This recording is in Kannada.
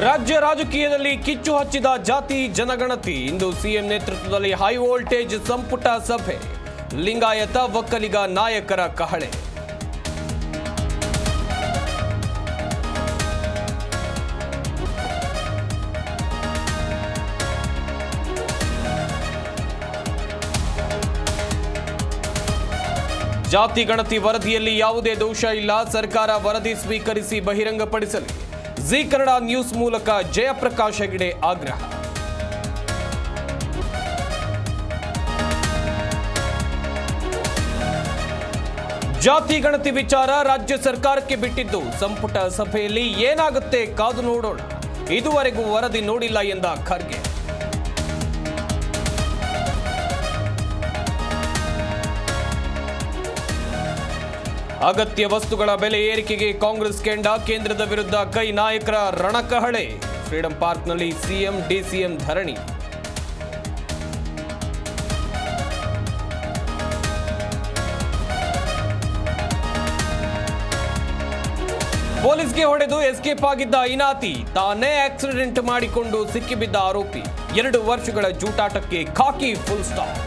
ರಾಜ್ಯ ರಾಜಕೀಯದಲ್ಲಿ ಕಿಚ್ಚು ಹಚ್ಚಿದ ಜಾತಿ ಜನಗಣತಿ. ಇಂದು ಸಿಎಂ ನೇತೃತ್ವದಲ್ಲಿ ಹೈ ವೋಲ್ಟೇಜ್ ಸಂಪುಟ ಸಭೆ. ಲಿಂಗಾಯತ ಒಕ್ಕಲಿಗ ನಾಯಕರ ಕಹಳೆ. ಜಾತಿ ಗಣತಿ ವರದಿಯಲ್ಲಿ ಯಾವುದೇ ದೋಷ ಇಲ್ಲ. ಸರ್ಕಾರ ವರದಿ ಸ್ವೀಕರಿಸಿ ಬಹಿರಂಗಪಡಿಸಲಿ. ಜಿ ಕನ್ನಡ ನ್ಯೂಸ್ ಮೂಲಕ ಜಯಪ್ರಕಾಶ್ ಹೆಗಡೆ ಆಗ್ರಹ. ಜಾತಿ ಗಣತಿ ವಿಚಾರ ರಾಜ್ಯ ಸರ್ಕಾರಕ್ಕೆ ಬಿಟ್ಟಿದ್ದು, ಸಂಪುಟ ಸಭೆಯಲ್ಲಿ ಏನಾಗುತ್ತೆ ಕಾದು ನೋಡೋಣ. ಇದುವರೆಗೂ ವರದಿ ನೋಡಿಲ್ಲ ಎಂದ ಖರ್ಗೆ. ಅಗತ್ಯ ವಸ್ತುಗಳ ಬೆಲೆ ಏರಿಕೆಗೆ ಕಾಂಗ್ರೆಸ್ ಕೆಂಡ. ಕೇಂದ್ರದ ವಿರುದ್ಧ ಕೈ ನಾಯಕರ ರಣಕಹಳೆ. ಫ್ರೀಡಂ ಪಾರ್ಕ್ನಲ್ಲಿ ಸಿಎಂ ಡಿಸಿಎಂ ಧರಣಿ. ಪೊಲೀಸ್ಗೆ ಹೊಡೆದು ಎಸ್ಕೇಪ್ ಆಗಿದ್ದ ಇನಾತಿ ತಾನೇ ಆಕ್ಸಿಡೆಂಟ್ ಮಾಡಿಕೊಂಡು ಸಿಕ್ಕಿಬಿದ್ದ ಆರೋಪಿ. 2 ವರ್ಷಗಳ ಜೂಟಾಟಕ್ಕೆ ಖಾಕಿ ಫುಲ್ ಸ್ಟಾಪ್.